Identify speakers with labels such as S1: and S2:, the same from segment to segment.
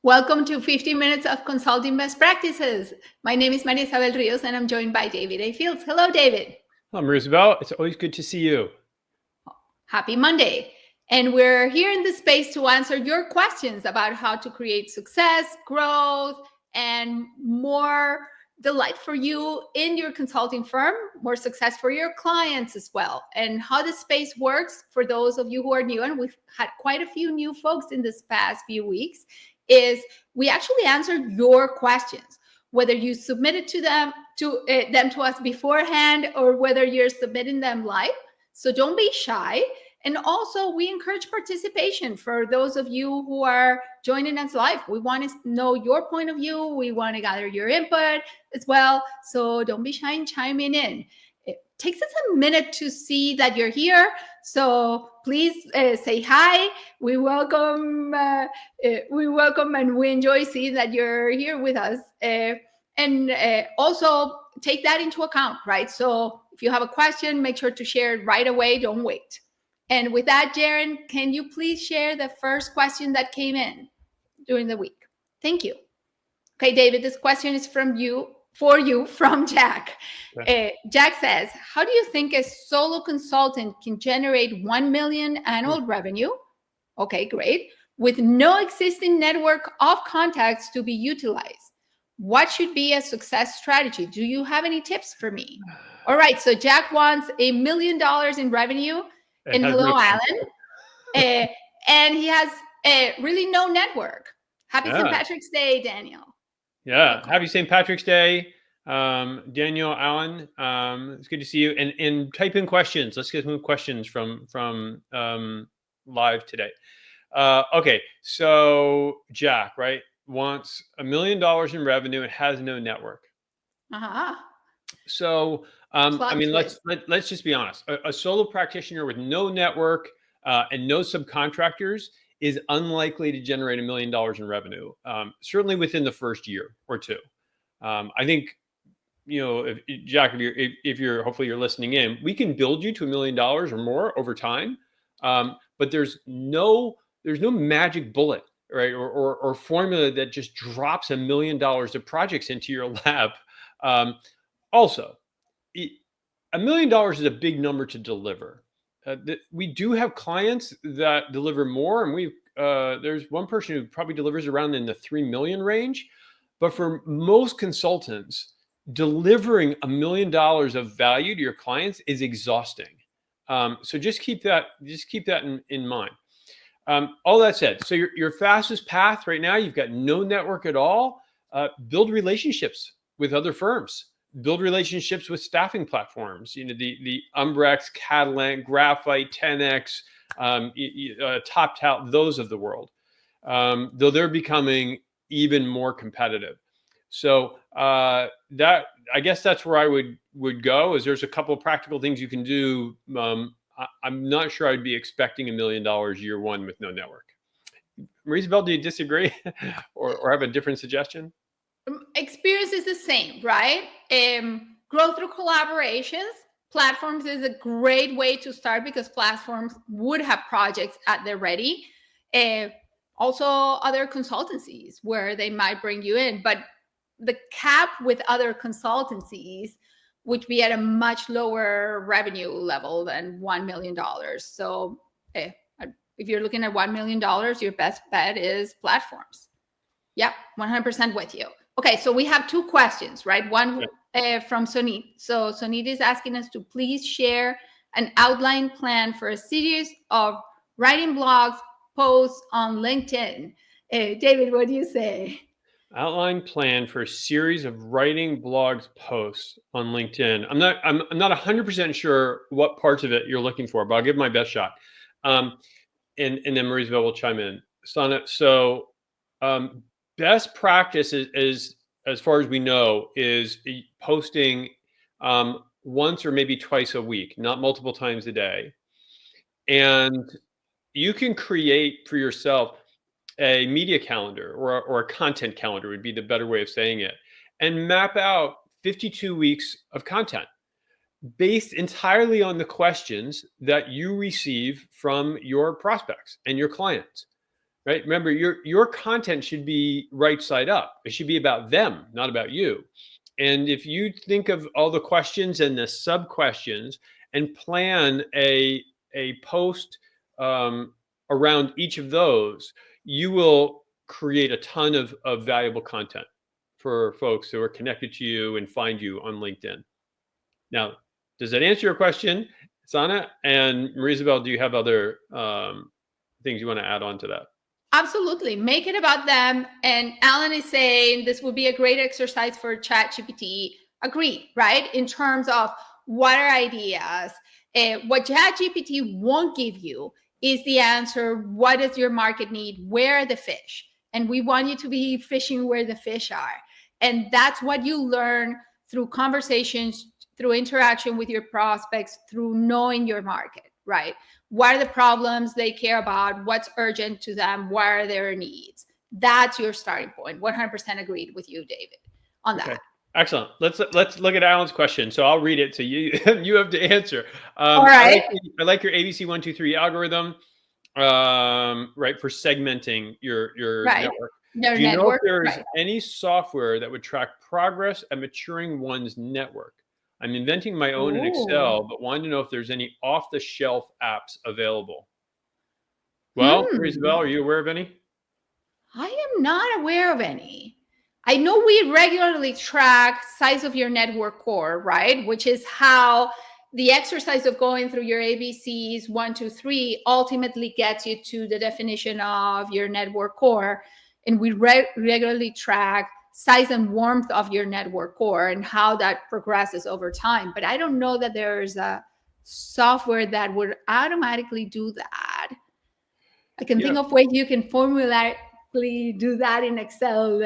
S1: Welcome to 15 Minutes of Consulting Best Practices. My name is Maria Isabel Rios and I'm joined by David A. Fields. Hello, David.
S2: Hello, Marisabel. It's always good to see you.
S1: Happy Monday. And we're here in this space to answer your questions about how to create success, growth, and more delight for you in your consulting firm, more success for your clients as well, and how the space works for those of you who are new. And we've had quite a few new folks in this past few weeks. Is we actually answer your questions, whether you submitted to them to us beforehand or whether you're submitting them live. So don't be shy. And also, we encourage participation for those of you who are joining us live. We want to know your point of view. We want to gather your input as well. So don't be shy and chiming in. It takes us a minute to see that you're here. So please say hi. We welcome and we enjoy seeing that you're here with us. And also take that into account, right? So if you have a question, make sure to share it right away. Don't wait. And with that, Jaren, can you please share the first question that came in during the week? Thank you. Okay, David, this question is from Jack. Jack says, how do you think a solo consultant can generate 1 million annual revenue? Okay, great. With no existing network of contacts to be utilized. What should be a success strategy? Do you have any tips for me? All right, so Jack wants $1 million in revenue in Hello Island. And he has really no network. Happy St. Patrick's Day, Daniel.
S2: Yeah, happy St. Patrick's Day, Daniel Allen. It's good to see you. And type in questions. Let's get some questions from live today. Okay, so Jack, right, wants $1 million in revenue and has no network. So I mean, let's just be honest. A solo practitioner with no network and no subcontractors is unlikely to generate $1 million in revenue. Certainly within the first year or two. I think, Jack, if you're hopefully you're listening in, we can build you to $1 million or more over time. But there's no magic bullet, right, or formula that just drops $1 million of projects into your lap. Also, $1 million is a big number to deliver. We do have clients that deliver more, and there's one person who probably delivers around in the 3 million range. But for most consultants, delivering $1 million of value to your clients is exhausting. So just keep that in mind. All that said, so your fastest path right now, you've got no network at all. Build relationships with other firms. Build relationships with staffing platforms. The Umbrex, Catalent, Graphite, 10X, TopTal, those of the world. Though they're becoming even more competitive. So that, I guess that's where I would go. Is there's a couple of practical things you can do. I'm not sure I'd be expecting $1 million year one with no network. Marisabel, do you disagree or have a different suggestion?
S1: Experience is the same, right? Grow through collaborations. Platforms is a great way to start because platforms would have projects at the ready. Also, other consultancies where they might bring you in, but the cap with other consultancies would be at a much lower revenue level than $1 million. So if you're looking at $1 million, your best bet is platforms. Yeah, 100% with you. Okay, so we have two questions, right? One from Sonit. So Sonit is asking us to please share an outline plan for a series of writing blogs, posts on LinkedIn. David, what do you say?
S2: Outline plan for a series of writing blogs, posts on LinkedIn. I'm not 100% sure what parts of it you're looking for, but I'll give my best shot. And then Marisabel will chime in. So best practice is, as far as we know, is posting once or maybe twice a week, not multiple times a day. And you can create for yourself a media calendar or a content calendar would be the better way of saying it, and map out 52 weeks of content based entirely on the questions that you receive from your prospects and your clients. right? Remember, your content should be right side up. It should be about them, not about you. And if you think of all the questions and the sub questions and plan a post around each of those, you will create a ton of valuable content for folks who are connected to you and find you on LinkedIn. Now, does that answer your question, Sana? And Marie-Isabel, do you have other things you want to add on to that?
S1: Absolutely. Make it about them. And Alan is saying this would be a great exercise for ChatGPT. Agree, right? In terms of what are ideas. What ChatGPT won't give you is the answer. What does your market need? Where are the fish? And we want you to be fishing where the fish are. And that's what you learn through conversations, through interaction with your prospects, through knowing your market, right? What are the problems they care about? What's urgent to them? What are their needs? That's your starting point. 100% agreed with you, David, on that.
S2: Excellent. Let's look at Alan's question. So I'll read it to you. You have to answer.
S1: All right.
S2: I like your ABC 1, 2, 3 algorithm, right, for segmenting your network. Do you know if there is any software that would track progress at maturing one's network? I'm inventing my own in Excel, but wanted to know if there's any off-the-shelf apps available. Well, Isabel, are you aware of any?
S1: I am not aware of any. I know we regularly track size of your network core, right? Which is how the exercise of going through your ABCs 1, 2, 3 ultimately gets you to the definition of your network core. And we regularly track size and warmth of your network core and how that progresses over time. But I don't know that there's a software that would automatically do that. I can think of ways you can formulaically do that in Excel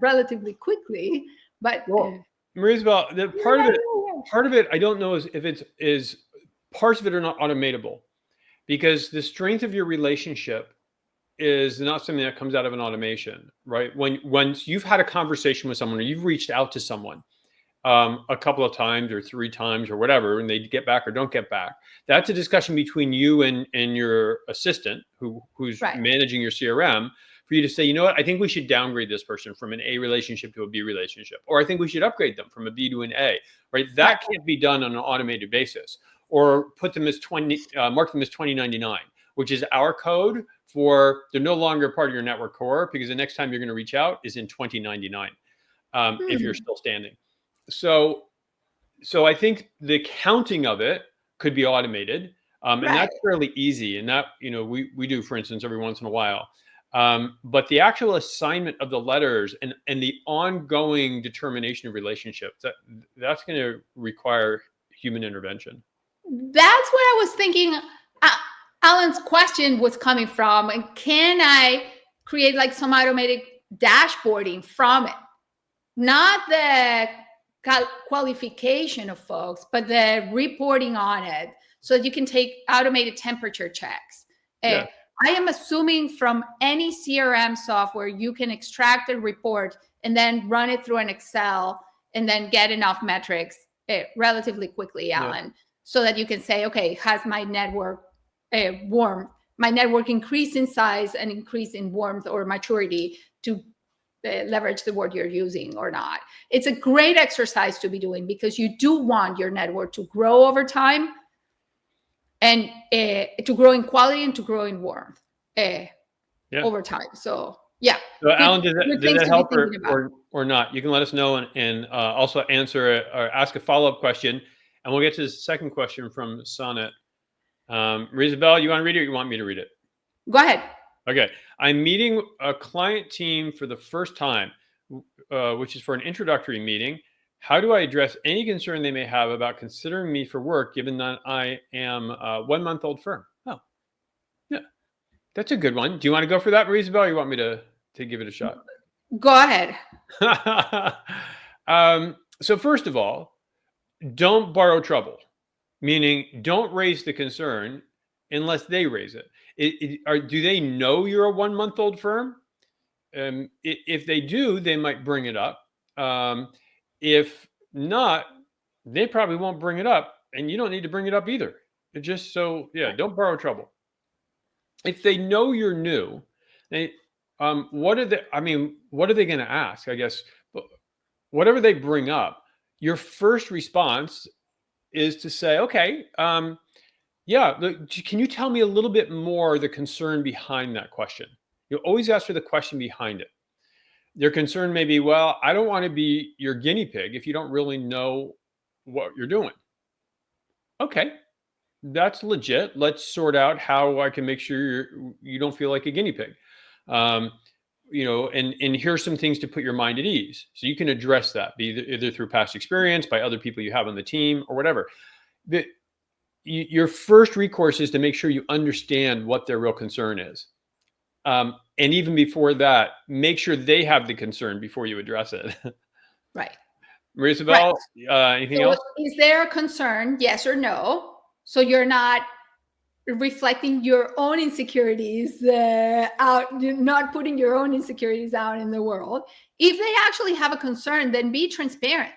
S1: relatively quickly. But
S2: Marie-Isabel, the part of it, I don't know if it's parts of it are not automatable, because the strength of your relationship is not something that comes out of an automation, right? Once you've had a conversation with someone or you've reached out to someone a couple of times or 3 times or whatever, and they get back or don't get back, that's a discussion between you and your assistant who's managing your CRM, for you to say, you know what, I think we should downgrade this person from an A relationship to a B relationship, or I think we should upgrade them from a B to an A, right? That can't be done on an automated basis, or put them as mark them as 2099, which is our code for they're no longer part of your network core, because the next time you're going to reach out is in 2099 if you're still standing. So I think the counting of it could be automated, and that's fairly easy. And that, we do, for instance, every once in a while. But the actual assignment of the letters and the ongoing determination of relationships, that's going to require human intervention.
S1: That's what I was thinking. Alan's question was coming from, and can I create like some automated dashboarding from it? Not the qualification of folks, but the reporting on it, so that you can take automated temperature checks. I am assuming from any CRM software, you can extract a report and then run it through an Excel and then get enough metrics relatively quickly, Alan, so that you can say, okay, has my network my network increase in size and increase in warmth or maturity, to leverage the word you're using or not. It's a great exercise to be doing, because you do want your network to grow over time, and to grow in quality and to grow in warmth over time. So
S2: Alan, does that help or not? You can let us know, and also answer or ask a follow-up question, and we'll get to the second question from Sonnet. Marie-Isabel, you want to read it or you want me to read it?
S1: Go ahead.
S2: Okay. I'm meeting a client team for the first time, which is for an introductory meeting. How do I address any concern they may have about considering me for work, given that I am a 1-month-old firm? Oh, yeah. That's a good one. Do you want to go for that, Marie-Isabel, or you want me to give it a shot?
S1: Go ahead.
S2: So first of all, don't borrow trouble. Meaning, don't raise the concern unless they raise it. Do they know you're a 1-month-old firm? If they do, they might bring it up. If not, they probably won't bring it up, and you don't need to bring it up either. Don't borrow trouble. If they know you're new, They, what are they? I mean, what are they going to ask? I guess whatever they bring up, your first response is to say, okay, yeah, can you tell me a little bit more the concern behind that question? You always ask for the question behind it. Their concern may be, well, I don't want to be your guinea pig if you don't really know what you're doing. Okay, that's legit. Let's sort out how I can make sure you don't feel like a guinea pig. And here's some things to put your mind at ease. So you can address that, be either through past experience, by other people you have on the team, or whatever. Your first recourse is to make sure you understand what their real concern is. And even before that, make sure they have the concern before you address it.
S1: Right.
S2: Marisabel, anything else?
S1: Is there a concern, yes or no? So you're not reflecting your own insecurities out, you're not putting your own insecurities out in the world. If they actually have a concern, then be transparent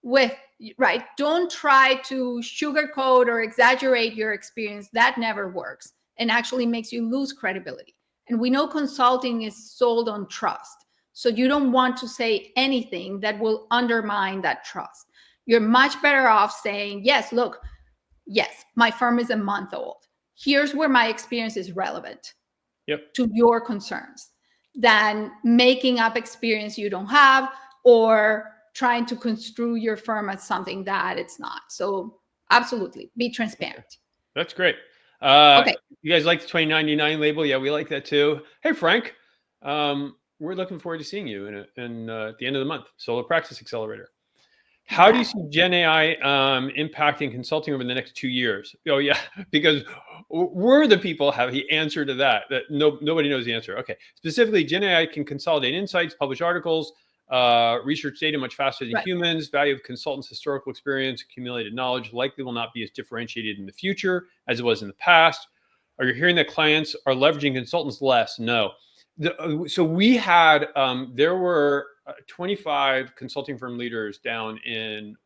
S1: with, right? Don't try to sugarcoat or exaggerate your experience. That never works and actually makes you lose credibility. And we know consulting is sold on trust. So you don't want to say anything that will undermine that trust. You're much better off saying, yes, look, yes, my firm is a month old. Here's where my experience is relevant to your concerns, than making up experience you don't have or trying to construe your firm as something that it's not. So absolutely, be transparent.
S2: That's great.
S1: Okay.
S2: You guys like the 2099 label? Yeah, we like that too. Hey, Frank, we're looking forward to seeing you at the end of the month, Solo Practice Accelerator. How do you see Gen AI impacting consulting over the next 2 years? Oh, yeah, because we're the people have the answer to that nobody knows the answer. Okay, specifically, Gen AI can consolidate insights, publish articles, research data much faster than humans. Value of consultants' historical experience, accumulated knowledge likely will not be as differentiated in the future as it was in the past. Are you hearing that clients are leveraging consultants less? No. So we had, there were 25 consulting firm leaders down in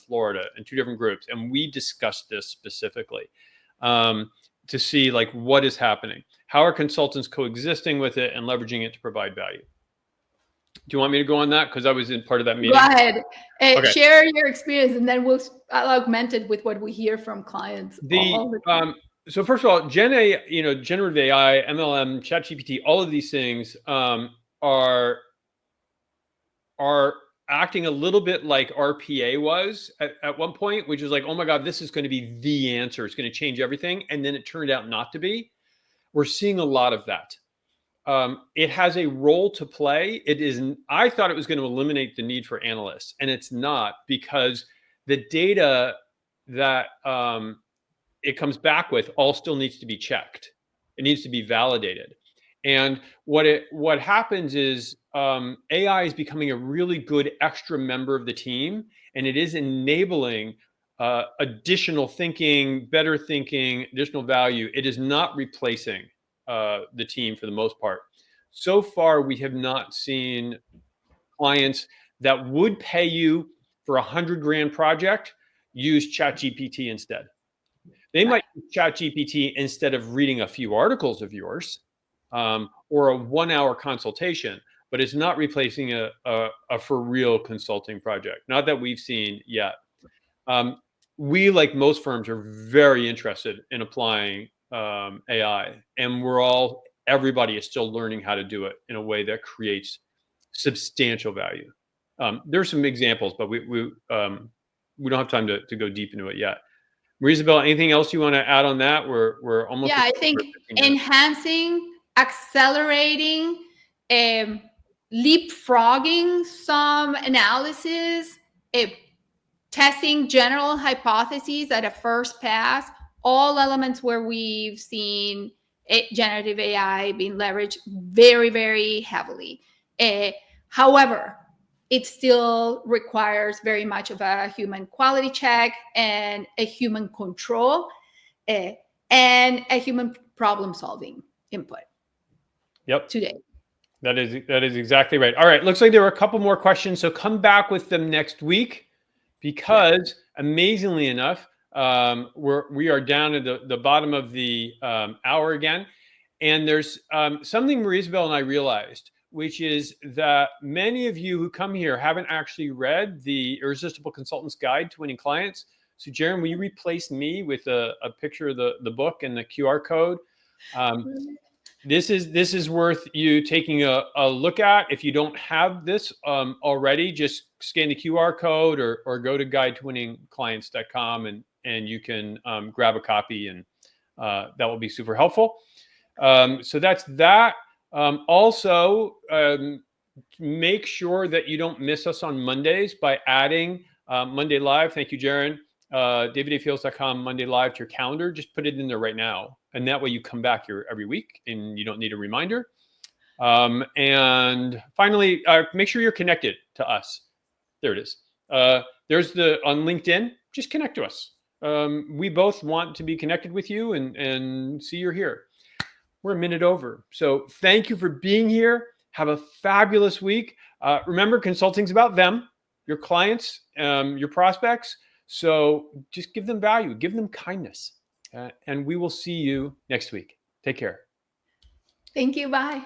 S2: Florida in 2 different groups. And we discussed this specifically to see like what is happening. How are consultants coexisting with it and leveraging it to provide value? Do you want me to go on that? Because I was in part of that meeting.
S1: Go ahead. Okay. Share your experience, and then I'll augment it with what we hear from clients.
S2: So first of all, generative AI, MLM, ChatGPT, all of these things are acting a little bit like RPA was at one point, which was like, oh my God, this is going to be the answer. It's going to change everything. And then it turned out not to be. We're seeing a lot of that. It has a role to play. I thought it was going to eliminate the need for analysts, and it's not, because the data that it comes back with all still needs to be checked. It needs to be validated. And what happens is AI is becoming a really good extra member of the team, and it is enabling additional thinking, better thinking, additional value. It is not replacing the team for the most part. So far, we have not seen clients that would pay you for $100,000 project use ChatGPT instead. They might use ChatGPT instead of reading a few articles of yours or a 1-hour consultation, but it's not replacing a for real consulting project. Not that we've seen yet. We, like most firms, are very interested in applying AI, and everybody is still learning how to do it in a way that creates substantial value. There's some examples, but we don't have time to go deep into it yet. Marisabel, anything else you want to add on that? We're almost.
S1: Yeah, I think enhancing, accelerating, leapfrogging some analysis, testing general hypotheses at a first pass, all elements where we've seen generative AI being leveraged very, very heavily. However, it still requires very much of a human quality check and a human control and a human problem solving input.
S2: Yep.
S1: Today.
S2: That is exactly right. All right. Looks like there are a couple more questions. So come back with them next week, because amazingly enough, we are down at the bottom of the hour again. And there's something Marie-Isabel and I realized, which is that many of you who come here haven't actually read the Irresistible Consultant's Guide to Winning Clients. So Jaren, will you replace me with a picture of the book and the QR code? This is worth you taking a look at. If you don't have this already, just scan the QR code or go to guidetowinningclients.com and you can grab a copy, and that will be super helpful. So that's that. Also, make sure that you don't miss us on Mondays by adding Monday Live. Thank you, Jaren. DavidAFields.com Monday Live to your calendar. Just put it in there right now. And that way you come back here every week and you don't need a reminder. And finally, make sure you're connected to us. There it is. There's on LinkedIn, just connect to us. We both want to be connected with you and see you're here. We're a minute over. So thank you for being here. Have a fabulous week. Remember, consulting's about them, your clients, your prospects. So just give them value, give them kindness. And we will see you next week. Take care.
S1: Thank you. Bye.